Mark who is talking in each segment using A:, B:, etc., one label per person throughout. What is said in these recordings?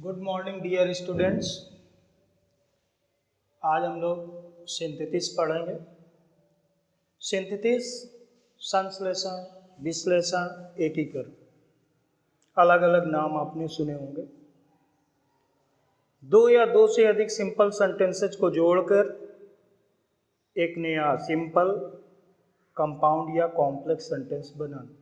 A: Good morning dear students. आज हम लोग सिंथेसिस पढ़ेंगे। सिंथेसिस संश्लेषण, विश्लेषण, एकीकरण, अलग अलग नाम आपने सुने होंगे। दो या दो से अधिक सिंपल सेंटेंसेस को जोड़कर एक नया सिंपल, कंपाउंड या कॉम्प्लेक्स सेंटेंस बनाना।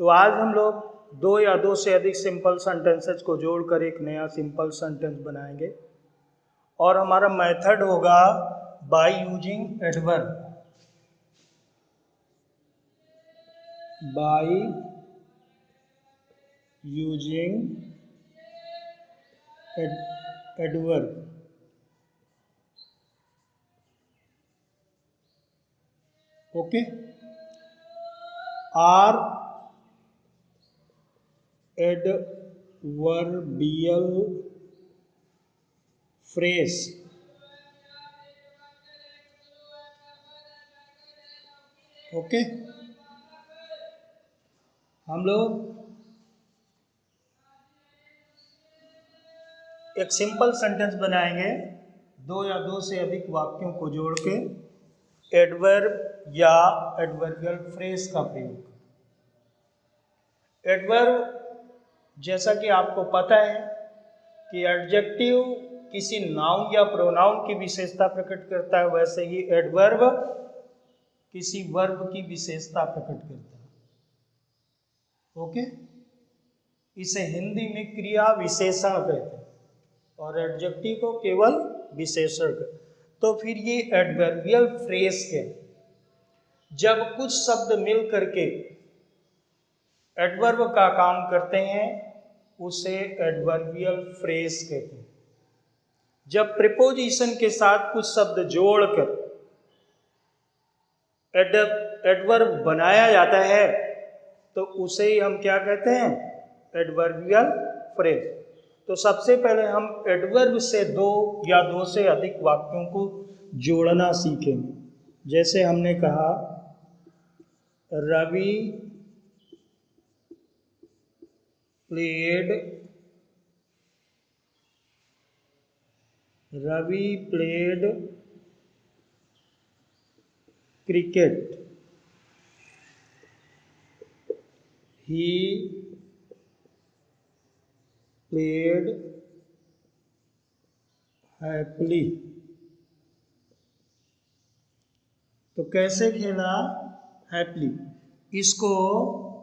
A: तो आज हम लोग दो या दो से अधिक सिंपल सेंटेंसेस को जोड़कर एक नया सिंपल सेंटेंस बनाएंगे और हमारा मेथड होगा by using adverb. By using adverb. Okay, or adverbial phrase. Okay, हम लोग एक सिंपल सेंटेंस बनाएंगे दो या दो से अधिक वाक्यों को जोड़ के एडवर्ब या एडवर्बियल फ्रेज का प्रयोग। एडवर्ब, जैसा कि आपको पता है कि एडजेक्टिव किसी नाउन या प्रोनाउन की विशेषता प्रकट करता है, वैसे ही एडवर्ब किसी वर्ब की विशेषता प्रकट करता है। ओके, इसे हिंदी में क्रिया विशेषण कहते हैं और एडजेक्टिव को केवल विशेषण कहते हैं। तो फिर ये एडवर्बियल फ्रेज के जब कुछ शब्द मिल करके एडवर्ब का काम करते हैं उसे एडवर्बियल फ्रेज कहते हैं। जब प्रीपोजिशन के साथ कुछ शब्द जोड़कर एडवर्ब बनाया जाता है तो उसे ही हम क्या कहते हैं? Adverbial phrase. तो सबसे पहले हम एडवर्ब से दो या दो से अधिक वाक्यों को जोड़ना सीखेंगे। जैसे हमने कहा Ravi played cricket. He played happily. तो कैसे खेला? हैप्पीली। इसको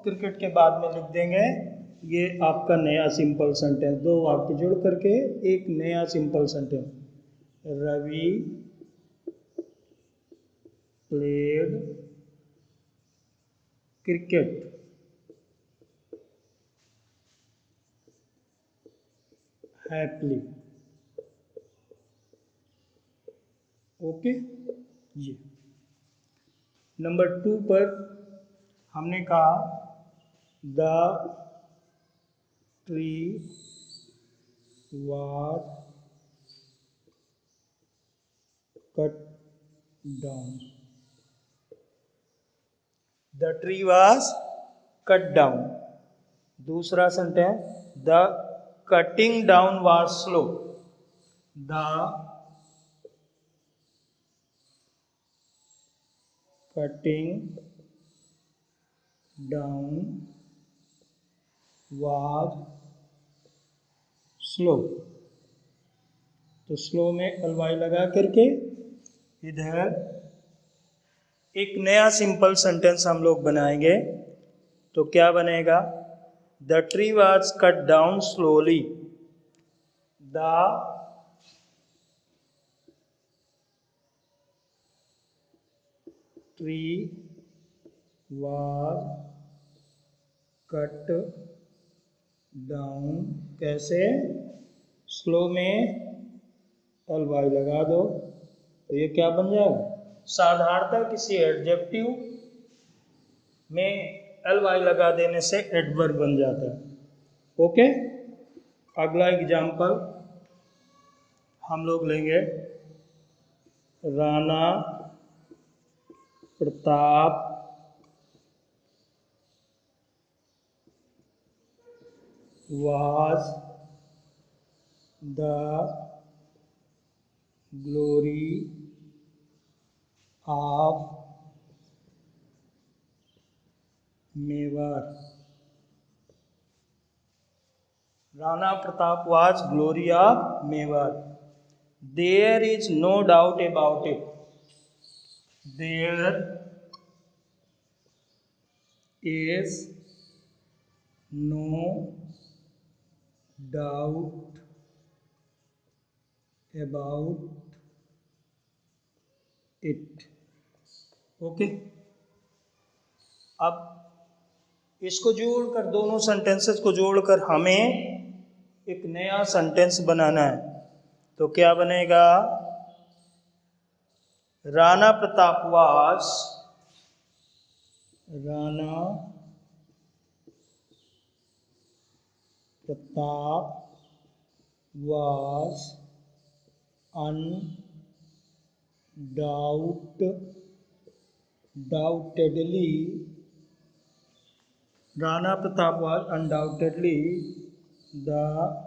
A: क्रिकेट के बाद में लिख देंगे। ये आपका नया सिंपल सेंटेंस, दो वाक्य जोड़ करके एक नया simple sentence. Ravi played cricket happily. Okay, ये नंबर 2 पर हमने कहा the tree was cut down। The tree was cut down। दूसरा sentence the cutting down was slow। The cutting down was slow. तो स्लो में अलवाई लगा करके इधर एक नया सिंपल सेंटेंस हम लोग बनाएंगे। तो क्या बनेगा? The tree was cut down slowly. The tree was cut down, कैसे? स्लो में एलवाई लगा दो तो ये क्या बन जाएगा? साधारणतः किसी एडजेक्टिव में एलवाई लगा देने से एडवर्ब बन जाता है। ओके, अगला एग्जाम्पल हम लोग लेंगे Rana Pratap was the glory of Mewar. Rana Pratap was glory of Mewar. There is no doubt about it. There is no doubt about it. Okay, अब इसको जोड़कर, दोनों सेंटेंसेस को जोड़कर हमें एक नया सेंटेंस बनाना है। तो क्या बनेगा? राणा प्रताप वास, Rana Pratap was undoubtedly, Rana Pratap was undoubtedly the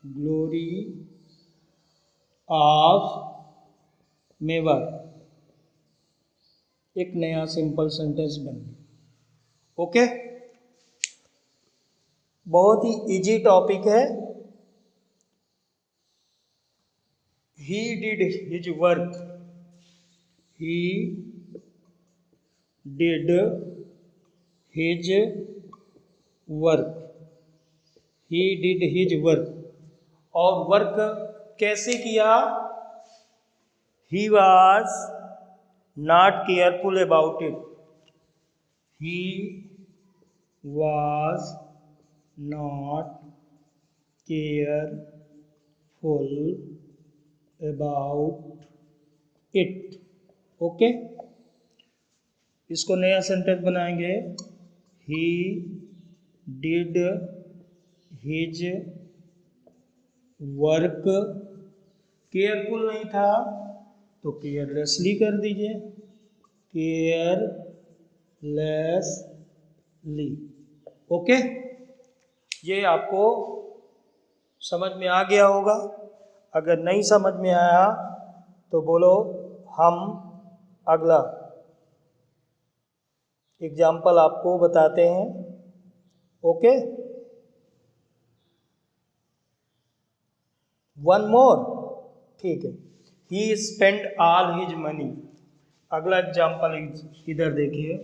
A: glory of Mewar। एक नया सिंपल सेंटेंस बन गया। ओके, बहुत ही इजी टॉपिक है। He did his work. He did his work. He did his work. और वर्क कैसे किया? He was not careful about it. He was not careful about it। Okay, इसको नया sentence बनाएंगे। He did his work, careful नहीं था तो carelessly कर दीजिए, केयरलेसली। ओके, ये आपको समझ में आ गया होगा। अगर नहीं समझ में आया तो बोलो, हम अगला एग्जाम्पल आपको बताते हैं। ओके, वन मोर, ठीक है। ही स्पेंड ऑल हिज मनी। अगला एग्जाम्पल इधर देखिए।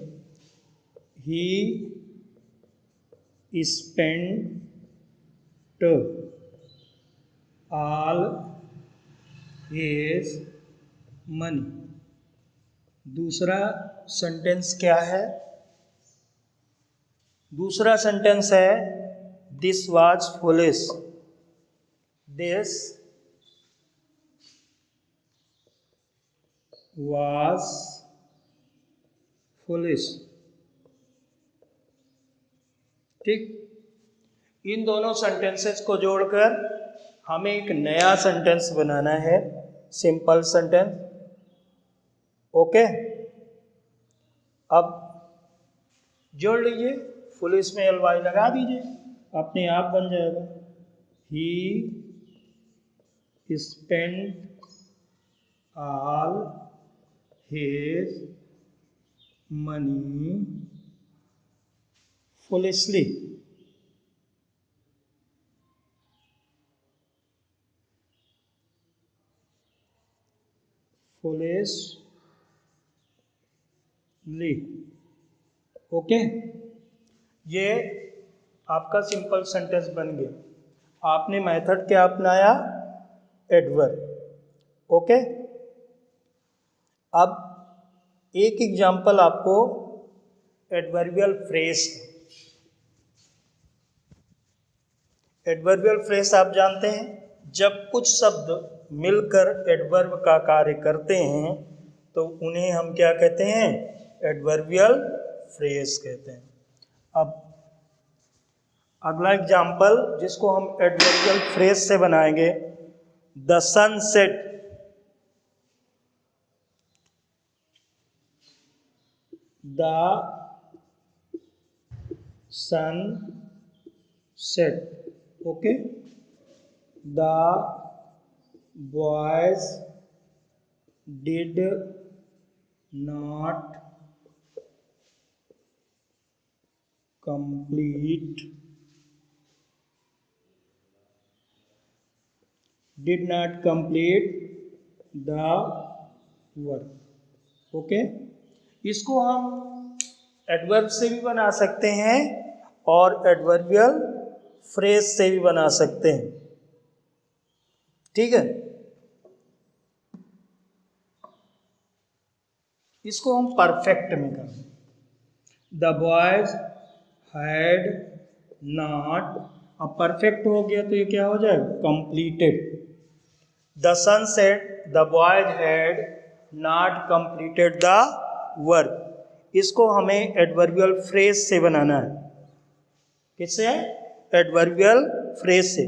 A: ही स्पेंड ऑल हिज मनी। दूसरा सेंटेंस क्या है? दूसरा सेंटेंस है this was foolish. This was foolish. ठीक, इन दोनों सेंटेंसेस को जोड़कर हमें एक नया सेंटेंस बनाना है, सिंपल सेंटेंस। ओके, अब जोड़ लीजिए, फुलिश में ly लगा दीजिए, अपने आप बन जाएगा। He spend all his money foolishly. Foolishly. Okay, ये आपका सिंपल सेंटेंस बन गया। आपने मेथड क्या अपनाया? एडवर्ब। ओके, अब एक एग्जांपल आपको एडवर्बियल फ्रेज। एडवर्बियल फ्रेज आप जानते हैं, जब कुछ शब्द मिलकर एडवर्ब का कार्य करते हैं तो उन्हें हम क्या कहते हैं? एडवर्बियल फ्रेज कहते हैं। अब अगला एग्जाम्पल जिसको हम एडवर्बियल फ्रेज से बनाएंगे, the sun set. The sun set. Okay, the boys did not complete the work. Okay, इसको हम एडवर्ब से भी बना सकते हैं और एडवर्बियल फ्रेज से भी बना सकते हैं। ठीक है, इसको हम परफेक्ट में करें। द बॉयज हैड नॉट, अब परफेक्ट हो गया तो ये क्या हो जाएगा, completed. The son said the boys had not completed the work. इसको हमें एडवर्बियल फ्रेज से बनाना है। किससे? एडवर्बियल फ्रेज से।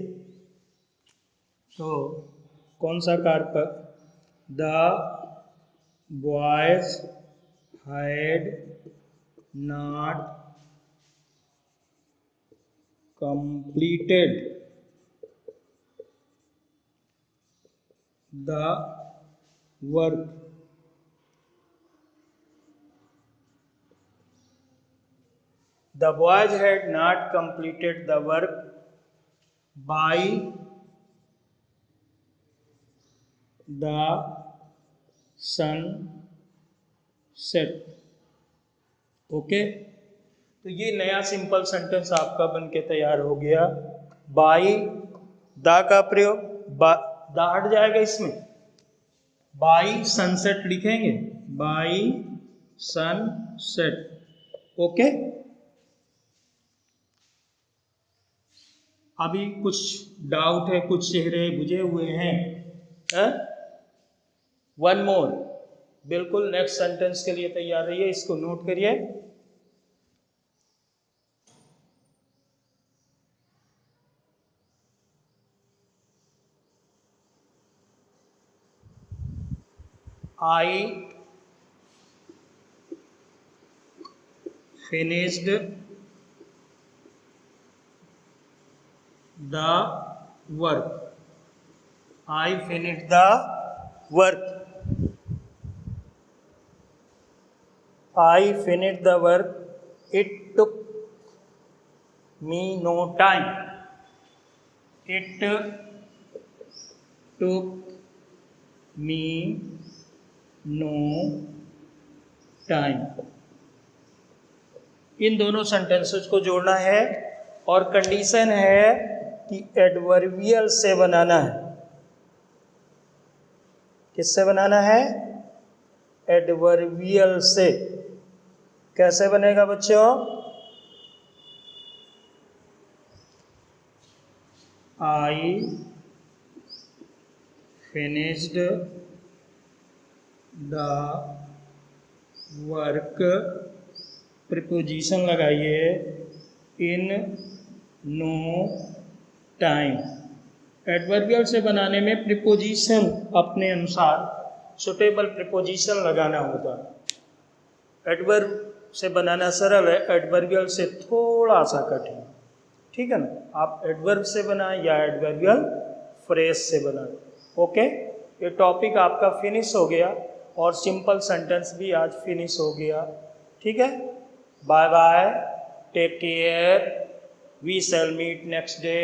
A: तो कौन सा कारक? The boys had not completed the work। The boys had not completed the work by the sunset। Okay, तो ये नया सिंपल सेंटेंस आपका बन के तैयार हो गया। बाई द का प्रयोग, द हट जाएगा इसमें, बाई सनसेट लिखेंगे, बाई सनसेट। ओके, अभी कुछ डाउट है, कुछ चेहरे बुझे हुए हैं? वन मोर, बिल्कुल नेक्स्ट सेंटेंस के लिए तैयार रहिए, इसको नोट करिए। I finished the work। I finished the work। I finished the work। It took me no time। It took me no time। इन दोनों सेंटेंसेस को जोड़ना है और कंडीशन है कि एडवर्बियल से बनाना है। किससे बनाना है? एडवर्बियल से। कैसे बनेगा बच्चों? I finished the work, preposition लगाइए, इन नो टाइम। एडवर्बियल से बनाने में प्रीपोजिशन अपने अनुसार सुटेबल प्रीपोजिशन लगाना होगा। एडवर्ब से बनाना सरल है, एडवर्बियल से थोड़ा सा कठिन। ठीक है ना, आप एडवर्ब से बनाएं या एडवर्बियल फ्रेज से बनाएं। ओके, ये टॉपिक आपका फिनिश हो गया और सिंपल सेंटेंस भी आज फिनिश हो गया। ठीक है, bye bye, take care, we shall meet next day.